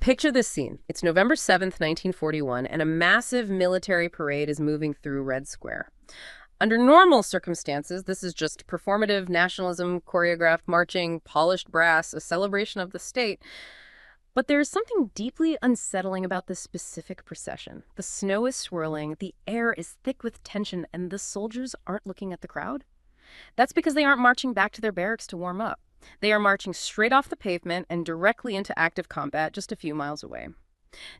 Picture this scene. It's November 7th, 1941, and a massive military parade is moving through Red Square. Under normal circumstances, this is just performative nationalism, choreographed marching, polished brass, a celebration of the state. But there is something deeply unsettling about this specific procession. The snow is swirling, the air is thick with tension, and the soldiers aren't looking at the crowd. That's because they aren't marching back to their barracks to warm up. They are marching straight off the pavement and directly into active combat just a few miles away.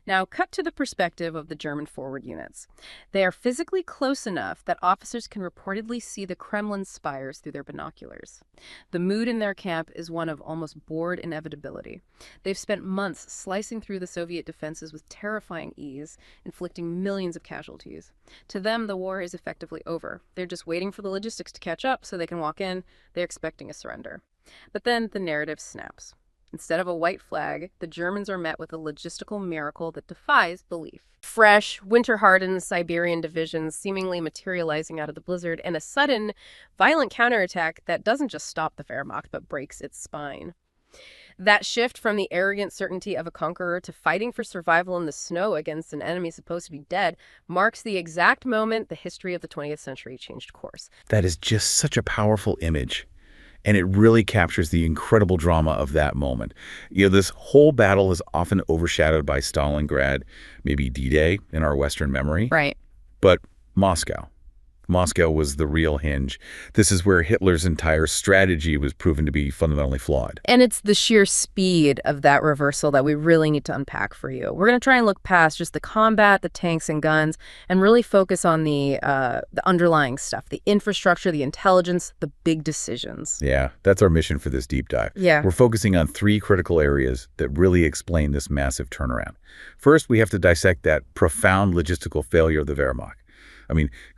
Now, cut to the perspective of the German forward units. They are physically close enough that officers can reportedly see the Kremlin spires through their binoculars. The mood in their camp is one of almost bored inevitability. They've spent months slicing through the Soviet defenses with terrifying ease, inflicting millions of casualties. To them, the war is effectively over. They're just waiting for the logistics to catch up so they can walk in. They're expecting a surrender. But then the narrative snaps. Instead of a white flag, the Germans are met with a logistical miracle that defies belief. Fresh, winter-hardened Siberian divisions seemingly materializing out of the blizzard, and a sudden, violent counterattack that doesn't just stop the Wehrmacht, but breaks its spine. That shift from the arrogant certainty of a conqueror to fighting for survival in the snow against an enemy supposed to be dead marks the exact moment the history of the 20th century changed course. That is just such a powerful image. And it really captures the incredible drama of that moment. This whole battle is often overshadowed by Stalingrad, maybe D-Day in our Western memory. Right. But Moscow was the real hinge. This is where Hitler's entire strategy was proven to be fundamentally flawed. And it's the sheer speed of that reversal that we really need to unpack for you. We're going to try and look past just the combat, the tanks and guns, and really focus on the underlying stuff, the infrastructure, the intelligence, the big decisions. Yeah, that's our mission for this deep dive. Yeah. We're focusing on 3 critical areas that really explain this massive turnaround. First, we have to dissect that profound logistical failure of the Wehrmacht.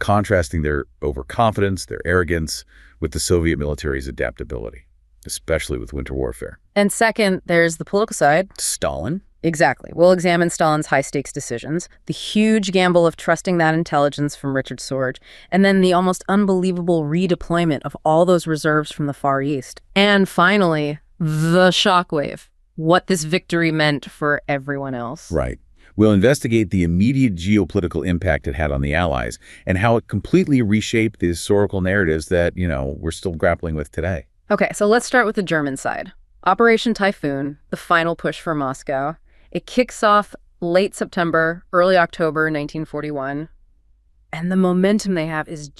Contrasting their overconfidence, their arrogance, with the Soviet military's adaptability, especially with winter warfare. And second, there's the political side. Stalin? Exactly. We'll examine Stalin's high-stakes decisions, the huge gamble of trusting that intelligence from Richard Sorge, and then the almost unbelievable redeployment of all those reserves from the Far East. And finally, the shockwave, what this victory meant for everyone else. Right. We'll investigate the immediate geopolitical impact it had on the Allies and how it completely reshaped the historical narratives that, we're still grappling with today. Okay, so let's start with the German side. Operation Typhoon, the final push for Moscow. It kicks off late September, early October 1941. And the momentum they have is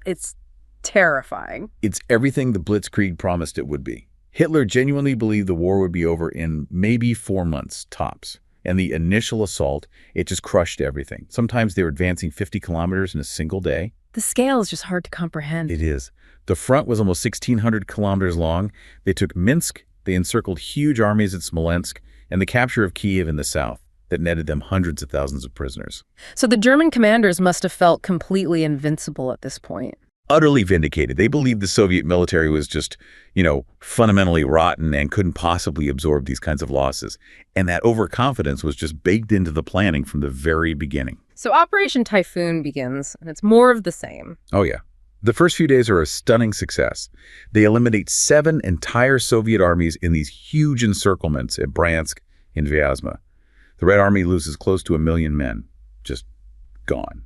it's terrifying. It's everything the Blitzkrieg promised it would be. Hitler genuinely believed the war would be over in maybe 4 months, tops. And the initial assault, it just crushed everything. Sometimes they were advancing 50 kilometers in a single day. The scale is just hard to comprehend. It is. The front was almost 1,600 kilometers long. They took Minsk, they encircled huge armies at Smolensk, and the capture of Kiev in the south that netted them hundreds of thousands of prisoners. So the German commanders must have felt completely invincible at this point. Utterly vindicated. They believed the Soviet military was just, fundamentally rotten and couldn't possibly absorb these kinds of losses. And that overconfidence was just baked into the planning from the very beginning. So Operation Typhoon begins, and it's more of the same. Oh, yeah. The first few days are a stunning success. They eliminate 7 entire Soviet armies in these huge encirclements at Bryansk and Vyazma. The Red Army loses close to 1 million men, just gone.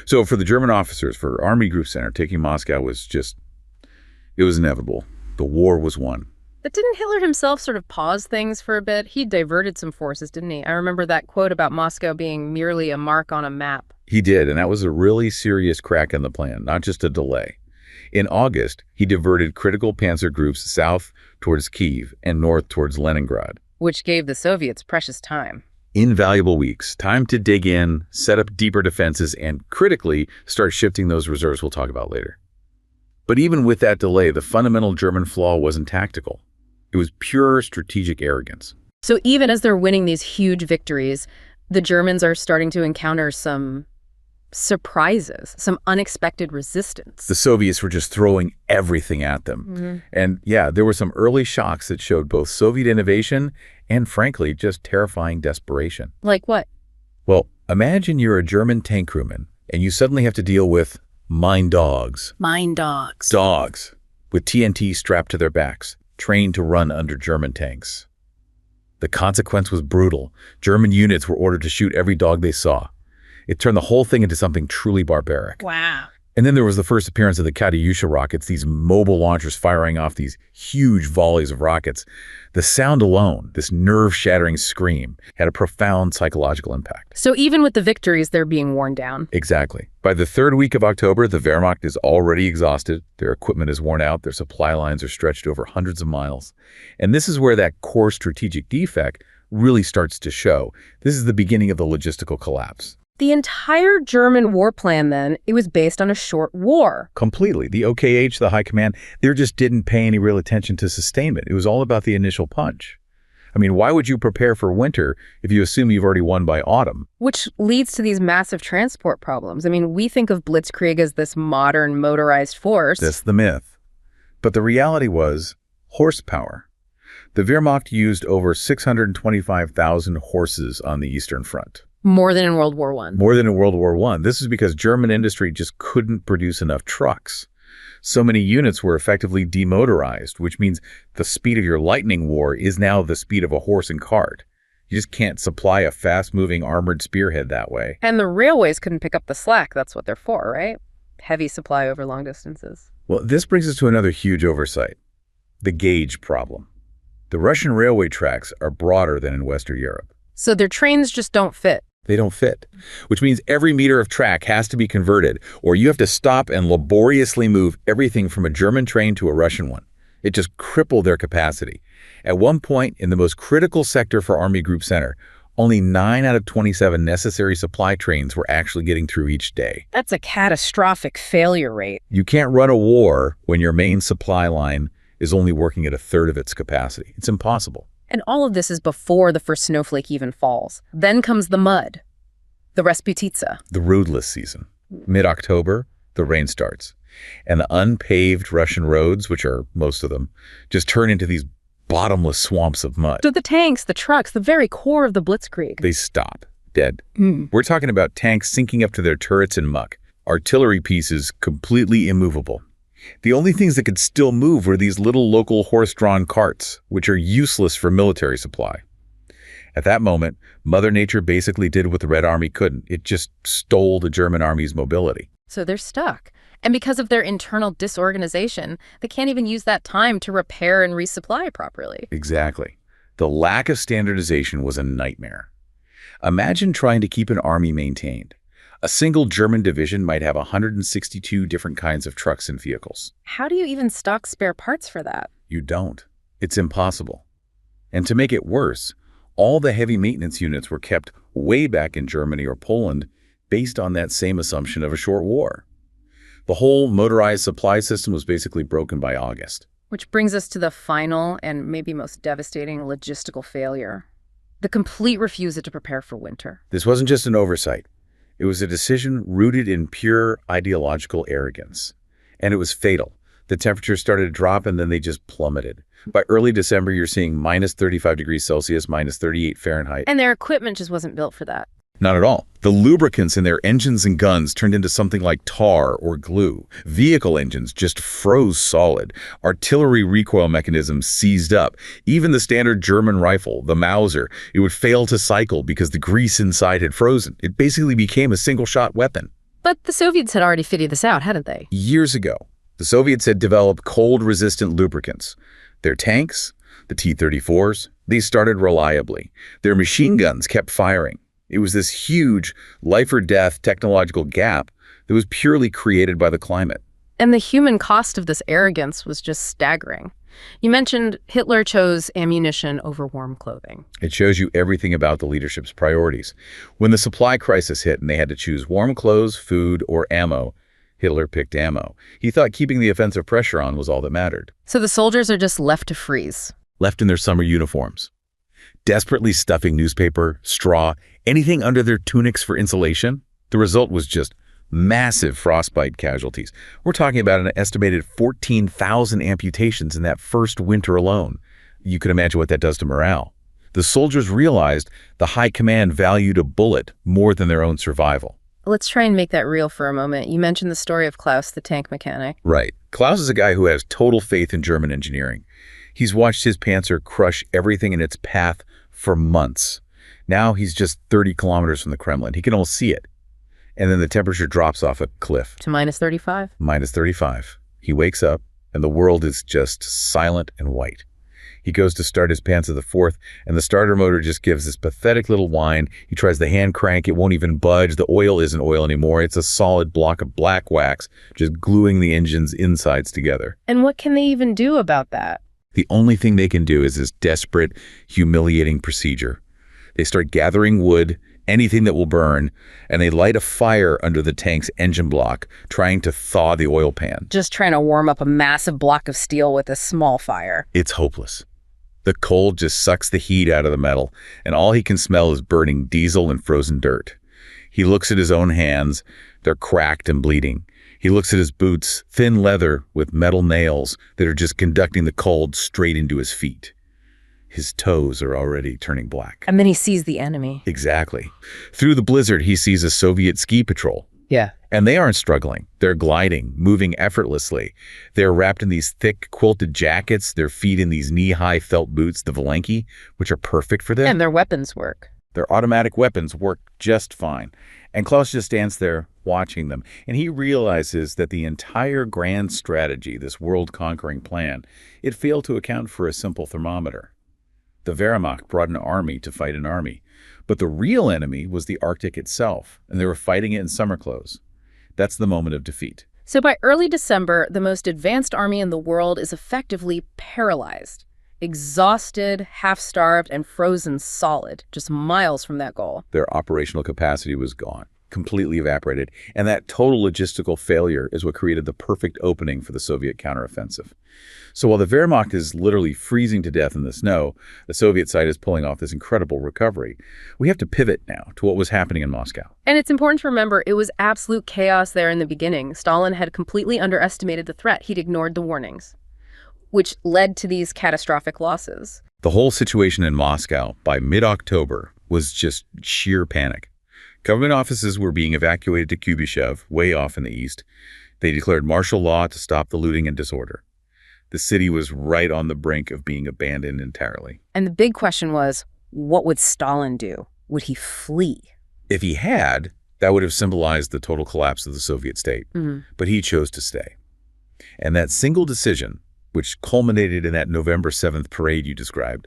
So for the German officers, for Army Group Center, taking Moscow was it was inevitable. The war was won. But didn't Hitler himself sort of pause things for a bit? He diverted some forces, didn't he? I remember that quote about Moscow being merely a mark on a map. He did, and that was a really serious crack in the plan, not just a delay. In August, he diverted critical panzer groups south towards Kyiv and north towards Leningrad. Which gave the Soviets precious time. Invaluable weeks, time to dig in, set up deeper defenses, and critically start shifting those reserves we'll talk about later. But even with that delay, the fundamental German flaw wasn't tactical. It was pure strategic arrogance. So even as they're winning these huge victories, the Germans are starting to encounter some surprises, some unexpected resistance. The Soviets were just throwing everything at them. Mm-hmm. And yeah, there were some early shocks that showed both Soviet innovation and, frankly, just terrifying desperation. Like what? Well, imagine you're a German tank crewman and you suddenly have to deal with mine dogs. Mine dogs. Dogs with TNT strapped to their backs, trained to run under German tanks. The consequence was brutal. German units were ordered to shoot every dog they saw. It turned the whole thing into something truly barbaric. Wow. And then there was the first appearance of the Katyusha rockets, these mobile launchers firing off these huge volleys of rockets. The sound alone, this nerve-shattering scream, had a profound psychological impact. So even with the victories, they're being worn down. Exactly. By the third week of October, the Wehrmacht is already exhausted. Their equipment is worn out. Their supply lines are stretched over hundreds of miles. And this is where that core strategic defect really starts to show. This is the beginning of the logistical collapse. The entire German war plan, then, it was based on a short war. Completely. The OKH, the high command, they just didn't pay any real attention to sustainment. It was all about the initial punch. I mean, why would you prepare for winter if you assume you've already won by autumn? Which leads to these massive transport problems. I mean, we think of Blitzkrieg as this modern motorized force. That's the myth. But the reality was horsepower. The Wehrmacht used over 625,000 horses on the Eastern Front. More than in World War I. More than in World War I. This is because German industry just couldn't produce enough trucks. So many units were effectively demotorized, which means the speed of your lightning war is now the speed of a horse and cart. You just can't supply a fast-moving armored spearhead that way. And the railways couldn't pick up the slack. That's what they're for, right? Heavy supply over long distances. Well, this brings us to another huge oversight, the gauge problem. The Russian railway tracks are broader than in Western Europe. So their trains just don't fit. They don't fit, which means every meter of track has to be converted, or you have to stop and laboriously move everything from a German train to a Russian one. It just crippled their capacity. At one point, in the most critical sector for Army Group Center, only 9 out of 27 necessary supply trains were actually getting through each day. That's a catastrophic failure rate. You can't run a war when your main supply line is only working at a third of its capacity. It's impossible. And all of this is before the first snowflake even falls. Then comes the mud, the Rasputitsa. The roadless season. Mid-October, the rain starts. And the unpaved Russian roads, which are most of them, just turn into these bottomless swamps of mud. So the tanks, the trucks, the very core of the Blitzkrieg. They stop, dead. We're talking about tanks sinking up to their turrets in muck. Artillery pieces completely immovable. The only things that could still move were these little local horse-drawn carts, which are useless for military supply. At that moment, Mother Nature basically did what the Red Army couldn't. It just stole the German army's mobility. So they're stuck. And because of their internal disorganization, they can't even use that time to repair and resupply properly. Exactly. The lack of standardization was a nightmare. Imagine trying to keep an army maintained. A single German division might have 162 different kinds of trucks and vehicles. How do you even stock spare parts for that? You don't. It's impossible. And to make it worse, all the heavy maintenance units were kept way back in Germany or Poland based on that same assumption of a short war. The whole motorized supply system was basically broken by August. Which brings us to the final and maybe most devastating logistical failure. The complete refusal to prepare for winter. This wasn't just an oversight. It was a decision rooted in pure ideological arrogance. And it was fatal. The temperatures started to drop and then they just plummeted. By early December, you're seeing minus 35 degrees Celsius, minus 38 Fahrenheit. And their equipment just wasn't built for that. Not at all. The lubricants in their engines and guns turned into something like tar or glue. Vehicle engines just froze solid. Artillery recoil mechanisms seized up. Even the standard German rifle, the Mauser, it would fail to cycle because the grease inside had frozen. It basically became a single-shot weapon. But the Soviets had already figured this out, hadn't they? Years ago, the Soviets had developed cold-resistant lubricants. Their tanks, the T-34s, they started reliably. Their machine guns kept firing. It was this huge life-or-death technological gap that was purely created by the climate. And the human cost of this arrogance was just staggering. You mentioned Hitler chose ammunition over warm clothing. It shows you everything about the leadership's priorities. When the supply crisis hit and they had to choose warm clothes, food, or ammo, Hitler picked ammo. He thought keeping the offensive pressure on was all that mattered. So the soldiers are just left to freeze. Left in their summer uniforms, desperately stuffing newspaper, straw, anything under their tunics for insulation. The result was just massive frostbite casualties. We're talking about an estimated 14,000 amputations in that first winter alone. You can imagine what that does to morale. The soldiers realized the high command valued a bullet more than their own survival. Let's try and make that real for a moment. You mentioned the story of Klaus, the tank mechanic. Right. Klaus is a guy who has total faith in German engineering. He's watched his Panzer crush everything in its path for months. Now he's just 30 kilometers from the Kremlin. He can almost see it. And then the temperature drops off a cliff. To minus 35? Minus 35. He wakes up, and the world is just silent and white. He goes to start his Panzer IV, and the starter motor just gives this pathetic little whine. He tries the hand crank. It won't even budge. The oil isn't oil anymore. It's a solid block of black wax, just gluing the engine's insides together. And what can they even do about that? The only thing they can do is this desperate, humiliating procedure. They start gathering wood, anything that will burn, and they light a fire under the tank's engine block, trying to thaw the oil pan. Just trying to warm up a massive block of steel with a small fire. It's hopeless. The cold just sucks the heat out of the metal, and all he can smell is burning diesel and frozen dirt. He looks at his own hands. They're cracked and bleeding. He looks at his boots, thin leather with metal nails that are just conducting the cold straight into his feet. His toes are already turning black. And then he sees the enemy. Exactly. Through the blizzard, he sees a Soviet ski patrol. Yeah. And they aren't struggling. They're gliding, moving effortlessly. They're wrapped in these thick, quilted jackets, their feet in these knee-high felt boots, the Valenki, which are perfect for them. And their weapons work. Their automatic weapons work just fine. And Klaus just stands there watching them. And he realizes that the entire grand strategy, this world-conquering plan, it failed to account for a simple thermometer. The Wehrmacht brought an army to fight an army. But the real enemy was the Arctic itself, and they were fighting it in summer clothes. That's the moment of defeat. So by early December, the most advanced army in the world is effectively paralyzed, exhausted, half-starved, and frozen solid, just miles from that goal. Their operational capacity was gone, completely evaporated, and that total logistical failure is what created the perfect opening for the Soviet counteroffensive. So while the Wehrmacht is literally freezing to death in the snow, the Soviet side is pulling off this incredible recovery. We have to pivot now to what was happening in Moscow. And it's important to remember it was absolute chaos there in the beginning. Stalin had completely underestimated the threat. He'd ignored the warnings, which led to these catastrophic losses. The whole situation in Moscow by mid-October was just sheer panic. Government offices were being evacuated to Kubyshev, way off in the east. They declared martial law to stop the looting and disorder. The city was right on the brink of being abandoned entirely. And the big question was, what would Stalin do? Would he flee? If he had, that would have symbolized the total collapse of the Soviet state. But he chose to stay. And that single decision, which culminated in that November 7th parade you described,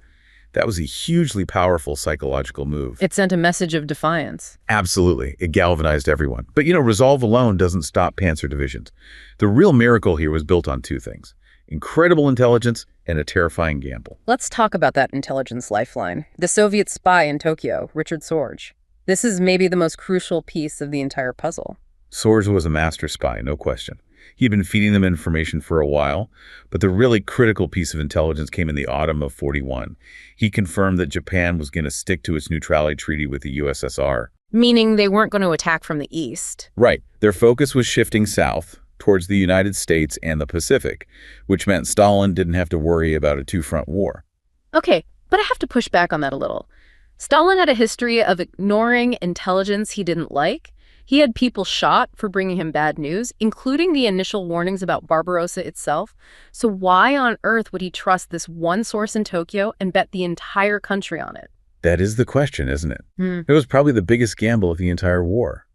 that was a hugely powerful psychological move. It sent a message of defiance. Absolutely. It galvanized everyone. But, resolve alone doesn't stop panzer divisions. The real miracle here was built on two things: incredible intelligence and a terrifying gamble. Let's talk about that intelligence lifeline. The Soviet spy in Tokyo, Richard Sorge. This is maybe the most crucial piece of the entire puzzle. Sorge was a master spy, no question. He'd been feeding them information for a while, but the really critical piece of intelligence came in the autumn of '41. He confirmed that Japan was going to stick to its neutrality treaty with the USSR. Meaning they weren't going to attack from the east. Right. Their focus was shifting south towards the United States and the Pacific, which meant Stalin didn't have to worry about a two-front war. Okay, but I have to push back on that a little. Stalin had a history of ignoring intelligence he didn't like. He had people shot for bringing him bad news, including the initial warnings about Barbarossa itself. So why on earth would he trust this one source in Tokyo and bet the entire country on it? That is the question, isn't it? It was probably the biggest gamble of the entire war.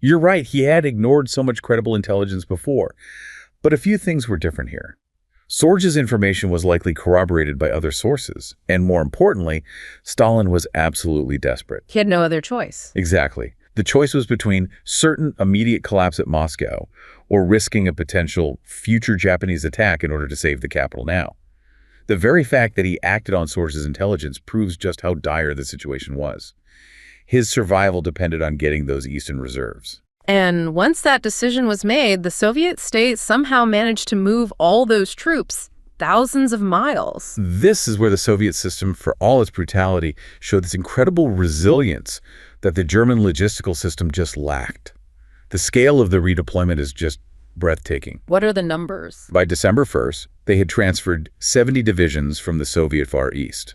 You're right, he had ignored so much credible intelligence before. But a few things were different here. Sorge's information was likely corroborated by other sources. And more importantly, Stalin was absolutely desperate. He had no other choice. Exactly. The choice was between certain immediate collapse at Moscow or risking a potential future Japanese attack in order to save the capital now. The very fact that he acted on Sorge's intelligence proves just how dire the situation was. His survival depended on getting those eastern reserves. And once that decision was made, the Soviet state somehow managed to move all those troops thousands of miles. This is where the Soviet system, for all its brutality, showed this incredible resilience that the German logistical system just lacked. The scale of the redeployment is just breathtaking. What are the numbers? By December 1st, they had transferred 70 divisions from the Soviet Far East.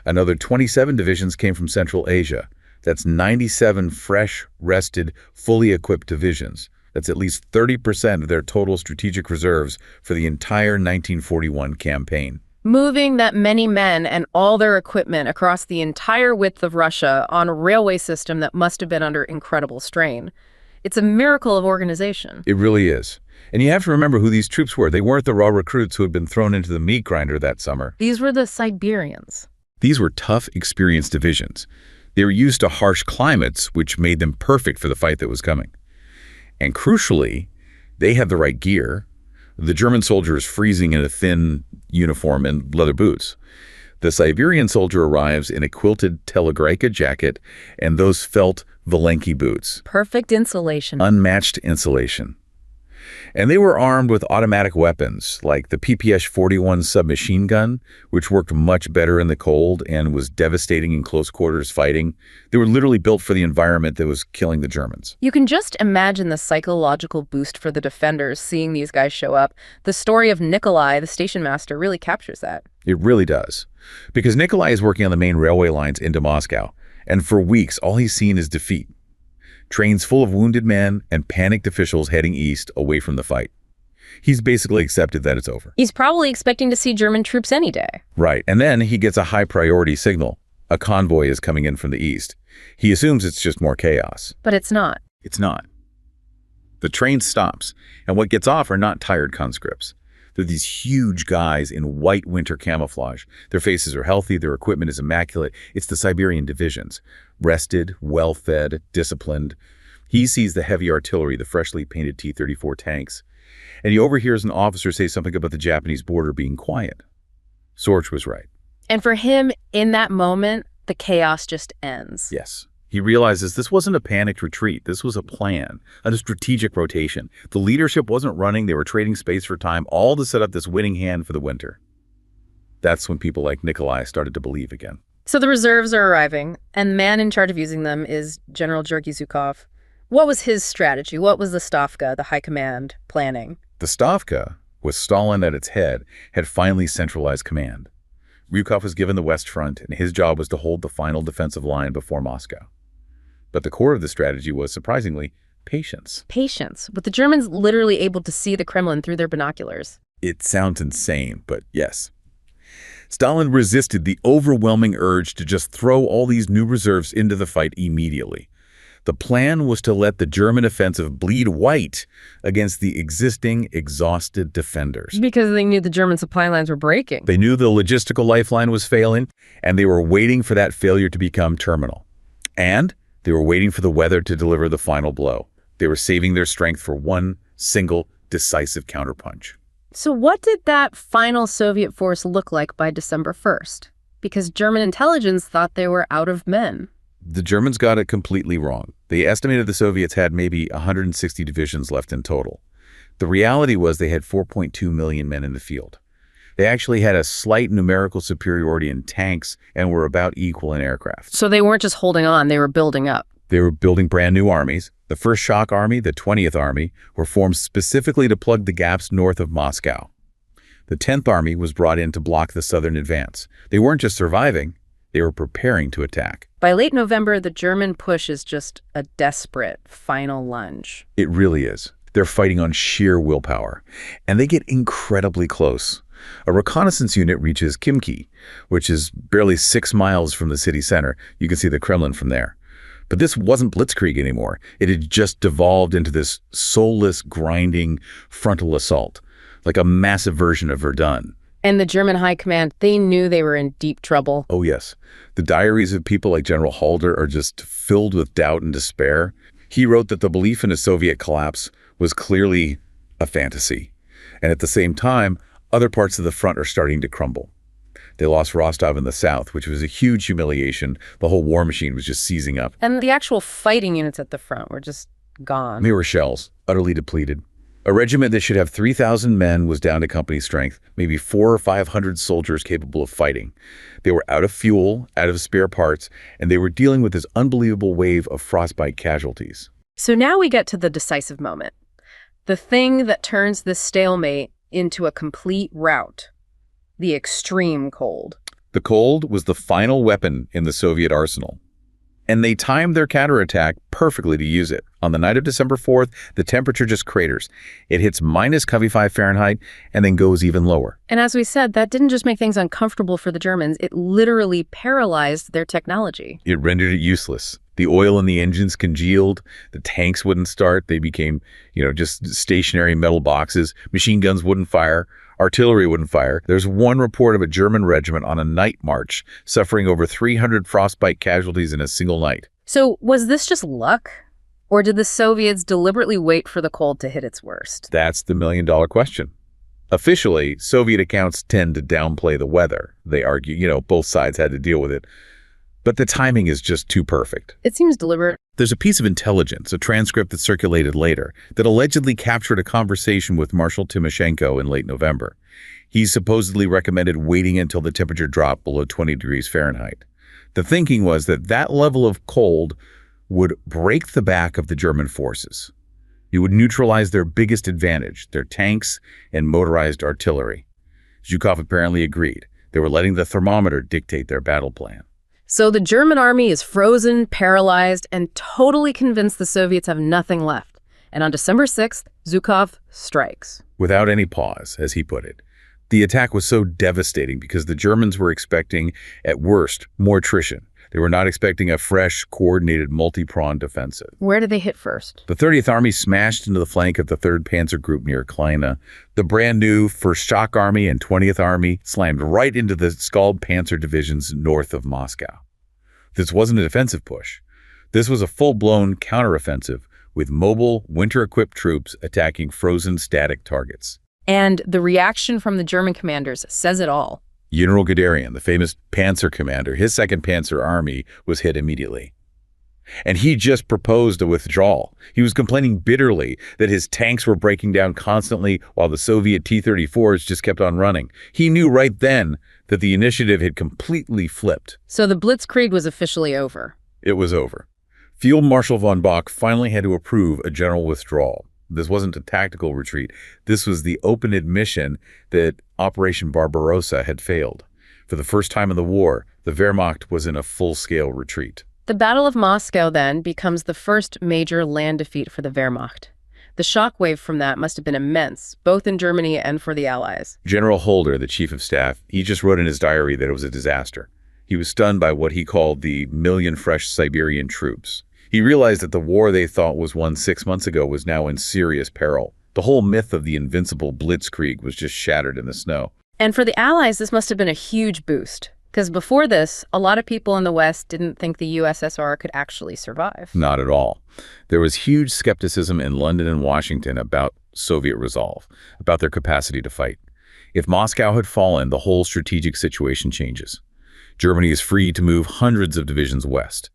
Another 27 divisions came from Central Asia. That's 97 fresh, rested, fully equipped divisions. That's at least 30% of their total strategic reserves for the entire 1941 campaign. moving that many men and all their equipment across the entire width of Russia on a railway system that must have been under incredible strain. It's a miracle of organization. It really is. And you have to remember who these troops were. They weren't the raw recruits who had been thrown into the meat grinder that summer. These were the Siberians. These were tough, experienced divisions. They were used to harsh climates, which made them perfect for the fight that was coming. And crucially, they had the right gear. The German soldier is freezing in a thin uniform and leather boots. The Siberian soldier arrives in a quilted telegraphic jacket and those felt Valenki boots. Perfect insulation. Unmatched insulation. And they were armed with automatic weapons, like the PPS-41 submachine gun, which worked much better in the cold and was devastating in close quarters fighting. They were literally built for the environment that was killing the Germans. You can just imagine the psychological boost for the defenders seeing these guys show up. The story of Nikolai, the station master, really captures that. It really does. Because Nikolai is working on the main railway lines into Moscow, and for weeks all he's seen is defeat. Trains full of wounded men and panicked officials heading east away from the fight. He's basically accepted that it's over. He's probably expecting to see German troops any day. Right, and then he gets a high-priority signal. A convoy is coming in from the east. He assumes it's just more chaos. But it's not. It's not. The train stops, and what gets off are not tired conscripts. They're these huge guys in white winter camouflage. Their faces are healthy, their equipment is immaculate. It's the Siberian divisions. Rested, well-fed, disciplined. He sees the heavy artillery, the freshly painted T-34 tanks, and he overhears an officer say something about the Japanese border being quiet. Sorge was right. And for him, in that moment, the chaos just ends. Yes. He realizes this wasn't a panicked retreat. This was a plan, a strategic rotation. The leadership wasn't running. They were trading space for time, all to set up this winning hand for the winter. That's when people like Nikolai started to believe again. So the reserves are arriving, and the man in charge of using them is General Georgy Zhukov. What was his strategy? What was the Stavka, the high command, planning? The Stavka, with Stalin at its head, had finally centralized command. Zhukov was given the West Front, and his job was to hold the final defensive line before Moscow. But the core of the strategy was, surprisingly, patience. Patience, with the Germans literally able to see the Kremlin through their binoculars. It sounds insane, but yes. Stalin resisted the overwhelming urge to just throw all these new reserves into the fight immediately. The plan was to let the German offensive bleed white against the existing, exhausted defenders. Because they knew the German supply lines were breaking. They knew the logistical lifeline was failing, and they were waiting for that failure to become terminal. And they were waiting for the weather to deliver the final blow. They were saving their strength for one single, decisive counterpunch. So what did that final Soviet force look like by December 1st? Because German intelligence thought they were out of men. The Germans got it completely wrong. They estimated the Soviets had maybe 160 divisions left in total. The reality was they had 4.2 million men in the field. They actually had a slight numerical superiority in tanks and were about equal in aircraft. So they weren't just holding on, they were building up. They were building brand new armies. The 1st Shock Army, the 20th Army, were formed specifically to plug the gaps north of Moscow. The 10th Army was brought in to block the southern advance. They weren't just surviving, they were preparing to attack. By late November, the German push is just a desperate final lunge. It really is. They're fighting on sheer willpower, and they get incredibly close. A reconnaissance unit reaches Khimki, which is barely 6 miles from the city center. You can see the Kremlin from there. But this wasn't blitzkrieg anymore. It had just devolved into this soulless, grinding frontal assault, like a massive version of Verdun. And the German high command, they knew they were in deep trouble. Oh, yes. The diaries of people like General Halder are just filled with doubt and despair. He wrote that the belief in a Soviet collapse was clearly a fantasy. And at the same time, other parts of the front are starting to crumble. They lost Rostov in the south, which was a huge humiliation. The whole war machine was just seizing up. And the actual fighting units at the front were just gone. They were shells, utterly depleted. A regiment that should have 3,000 men was down to company strength, maybe 400 or 500 soldiers capable of fighting. They were out of fuel, out of spare parts, and they were dealing with this unbelievable wave of frostbite casualties. So now we get to the decisive moment. The thing that turns this stalemate into a complete rout. The extreme cold. The cold was the final weapon in the Soviet arsenal. And they timed their counterattack perfectly to use it. On the night of December 4th, the temperature just craters. It hits -5 Fahrenheit and then goes even lower. And as we said, that didn't just make things uncomfortable for the Germans, it literally paralyzed their technology. It rendered it useless. The oil in the engines congealed, the tanks wouldn't start, they became, just stationary metal boxes, machine guns wouldn't fire, artillery wouldn't fire. There's one report of a German regiment on a night march suffering over 300 frostbite casualties in a single night. So was this just luck? Or did the Soviets deliberately wait for the cold to hit its worst? That's the million-dollar question. Officially, Soviet accounts tend to downplay the weather. They argue, both sides had to deal with it. But the timing is just too perfect. It seems deliberate. There's a piece of intelligence, a transcript that circulated later, that allegedly captured a conversation with Marshal Timoshenko in late November. He supposedly recommended waiting until the temperature dropped below 20 degrees Fahrenheit. The thinking was that that level of cold would break the back of the German forces. It would neutralize their biggest advantage, their tanks and motorized artillery. Zhukov apparently agreed. They were letting the thermometer dictate their battle plan. So the German army is frozen, paralyzed, and totally convinced the Soviets have nothing left. And on December 6th, Zhukov strikes. Without any pause, as he put it. The attack was so devastating because the Germans were expecting, at worst, more attrition. They were not expecting a fresh, coordinated, multi-pronged offensive. Where did they hit first? The 30th Army smashed into the flank of the 3rd Panzer Group near Kleine. The brand-new 1st Shock Army and 20th Army slammed right into the Skald Panzer divisions north of Moscow. This wasn't a defensive push. This was a full-blown counteroffensive with mobile, winter-equipped troops attacking frozen, static targets. And the reaction from the German commanders says it all. General Guderian, the famous Panzer commander, his 2nd Panzer Army was hit immediately. And he just proposed a withdrawal. He was complaining bitterly that his tanks were breaking down constantly while the Soviet T-34s just kept on running. He knew right then that the initiative had completely flipped. So the Blitzkrieg was officially over. It was over. Field Marshal von Bock finally had to approve a general withdrawal. This wasn't a tactical retreat. This was the open admission that Operation Barbarossa had failed. For the first time in the war, the Wehrmacht was in a full-scale retreat. The Battle of Moscow, then, becomes the first major land defeat for the Wehrmacht. The shockwave from that must have been immense, both in Germany and for the Allies. General Holder, the chief of staff, he just wrote in his diary that it was a disaster. He was stunned by what he called the million fresh Siberian troops. He realized that the war they thought was won 6 months ago was now in serious peril. The whole myth of the invincible Blitzkrieg was just shattered in the snow. And for the Allies, this must have been a huge boost. Because before this, a lot of people in the West didn't think the USSR could actually survive. Not at all. There was huge skepticism in London and Washington about Soviet resolve, about their capacity to fight. If Moscow had fallen, the whole strategic situation changes. Germany is free to move hundreds of divisions west.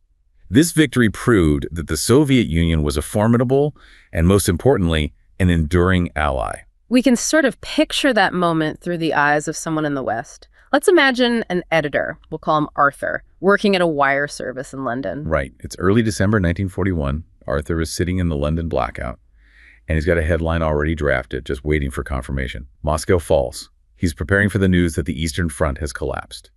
This victory proved that the Soviet Union was a formidable and, most importantly, an enduring ally. We can sort of picture that moment through the eyes of someone in the West. Let's imagine an editor, we'll call him Arthur, working at a wire service in London. Right. It's early December 1941. Arthur is sitting in the London blackout, and he's got a headline already drafted, just waiting for confirmation. Moscow falls. He's preparing for the news that the Eastern Front has collapsed.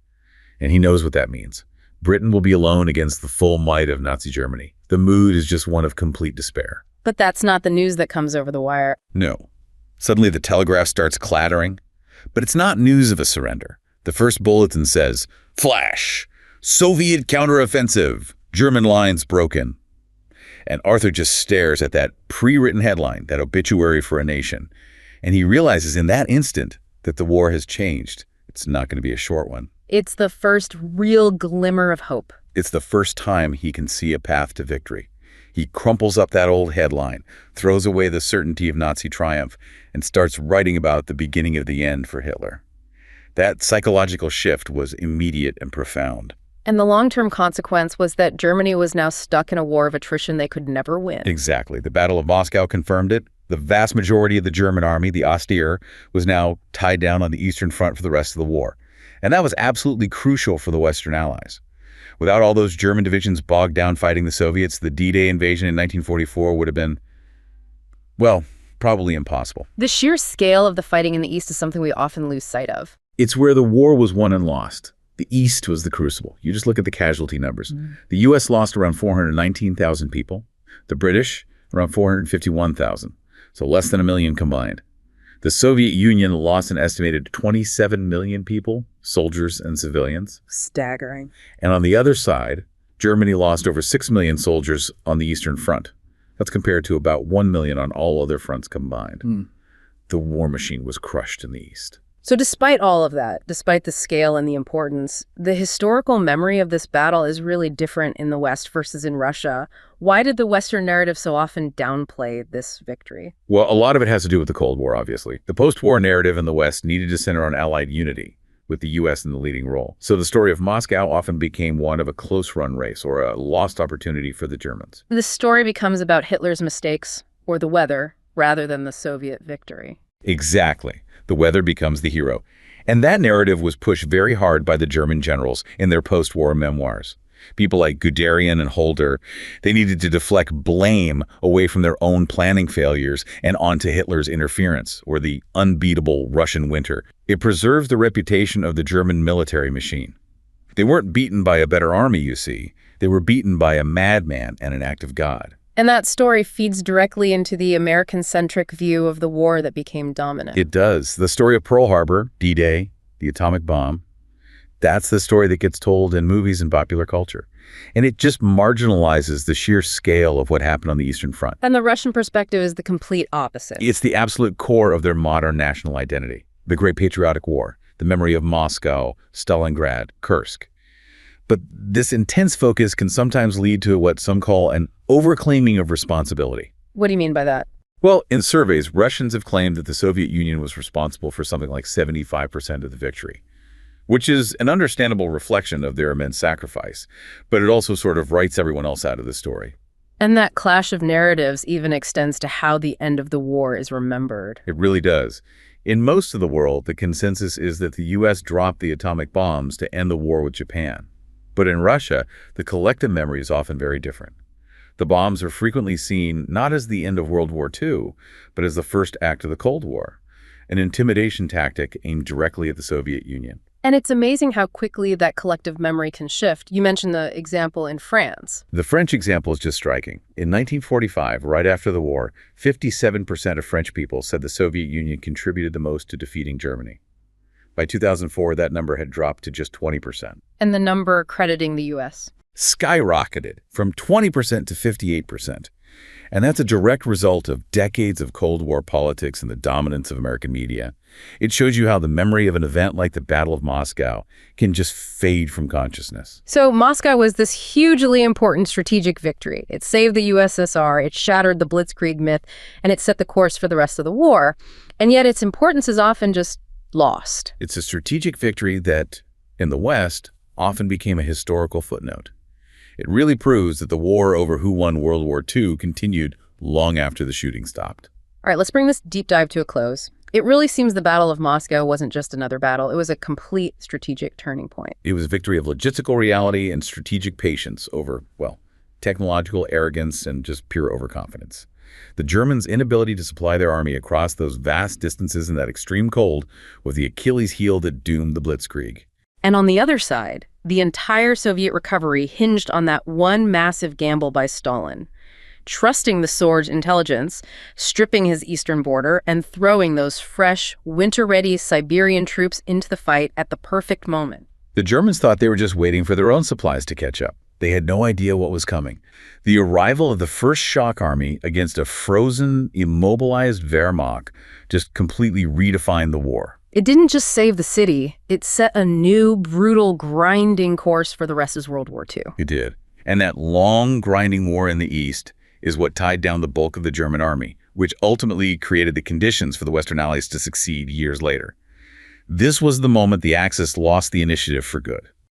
And he knows what that means. Britain will be alone against the full might of Nazi Germany. The mood is just one of complete despair. But that's not the news that comes over the wire. No. Suddenly the telegraph starts clattering. But it's not news of a surrender. The first bulletin says, "Flash! Soviet counteroffensive! German lines broken." And Arthur just stares at that pre-written headline, that obituary for a nation. And he realizes in that instant that the war has changed. It's not going to be a short one. It's the first real glimmer of hope. It's the first time he can see a path to victory. He crumples up that old headline, throws away the certainty of Nazi triumph, and starts writing about the beginning of the end for Hitler. That psychological shift was immediate and profound. And the long-term consequence was that Germany was now stuck in a war of attrition they could never win. Exactly. The Battle of Moscow confirmed it. The vast majority of the German army, the Ostier, was now tied down on the Eastern Front for the rest of the war. And that was absolutely crucial for the Western Allies. Without all those German divisions bogged down fighting the Soviets, the D-Day invasion in 1944 would have been, well, probably impossible. The sheer scale of the fighting in the East is something we often lose sight of. It's where the war was won and lost. The East was the crucible. You just look at the casualty numbers. The U.S. lost around 419,000 people. The British, around 451,000. So less than a million combined. The Soviet Union lost an estimated 27 million people, soldiers and civilians. Staggering. And on the other side, Germany lost over 6 million soldiers on the Eastern Front. That's compared to about 1 million on all other fronts combined. The war machine was crushed in the East. So despite all of that, despite the scale and the importance, the historical memory of this battle is really different in the West versus in Russia. Why did the Western narrative so often downplay this victory? Well, a lot of it has to do with the Cold War, obviously. The post-war narrative in the West needed to center on Allied unity, with the U.S. in the leading role. So the story of Moscow often became one of a close-run race or a lost opportunity for the Germans. The story becomes about Hitler's mistakes or the weather rather than the Soviet victory. Exactly. The weather becomes the hero. And that narrative was pushed very hard by the German generals in their post-war memoirs. People like Guderian and Holder, they needed to deflect blame away from their own planning failures and onto Hitler's interference, or the unbeatable Russian winter. It preserves the reputation of the German military machine. They weren't beaten by a better army, you see. They were beaten by a madman and an act of God. And that story feeds directly into the American-centric view of the war that became dominant. It does. The story of Pearl Harbor, D-Day, the atomic bomb, that's the story that gets told in movies and popular culture. And it just marginalizes the sheer scale of what happened on the Eastern Front. And the Russian perspective is the complete opposite. It's the absolute core of their modern national identity. The Great Patriotic War, the memory of Moscow, Stalingrad, Kursk. But this intense focus can sometimes lead to what some call an overclaiming of responsibility. What do you mean by that? Well, in surveys, Russians have claimed that the Soviet Union was responsible for something like 75% of the victory, which is an understandable reflection of their immense sacrifice, but it also sort of writes everyone else out of the story. And that clash of narratives even extends to how the end of the war is remembered. It really does. In most of the world, the consensus is that the U.S. dropped the atomic bombs to end the war with Japan. But in Russia, the collective memory is often very different. The bombs are frequently seen not as the end of World War II, but as the first act of the Cold War, an intimidation tactic aimed directly at the Soviet Union. And it's amazing how quickly that collective memory can shift. You mentioned the example in France. The French example is just striking. In 1945, right after the war, 57% of French people said the Soviet Union contributed the most to defeating Germany. By 2004, that number had dropped to just 20%. And the number crediting the U.S. skyrocketed from 20% to 58%. And that's a direct result of decades of Cold War politics and the dominance of American media. It shows you how the memory of an event like the Battle of Moscow can just fade from consciousness. So Moscow was this hugely important strategic victory. It saved the USSR, it shattered the Blitzkrieg myth, and it set the course for the rest of the war. And yet its importance is often just lost. It's a strategic victory that, in the West, often became a historical footnote. It really proves that the war over who won World War II continued long after the shooting stopped. All right, let's bring this deep dive to a close. It really seems the Battle of Moscow wasn't just another battle. It was a complete strategic turning point. It was a victory of logistical reality and strategic patience over, well, technological arrogance and just pure overconfidence. The Germans' inability to supply their army across those vast distances in that extreme cold was the Achilles heel that doomed the Blitzkrieg. And on the other side, the entire Soviet recovery hinged on that one massive gamble by Stalin, trusting the Sorge intelligence, stripping his eastern border, and throwing those fresh, winter-ready Siberian troops into the fight at the perfect moment. The Germans thought they were just waiting for their own supplies to catch up. They had no idea what was coming. The arrival of the first shock army against a frozen, immobilized Wehrmacht just completely redefined the war. It didn't just save the city, it set a new, brutal, grinding course for the rest of World War II. It did. And that long, grinding war in the East is what tied down the bulk of the German army, which ultimately created the conditions for the Western Allies to succeed years later. This was the moment the Axis lost the initiative for good.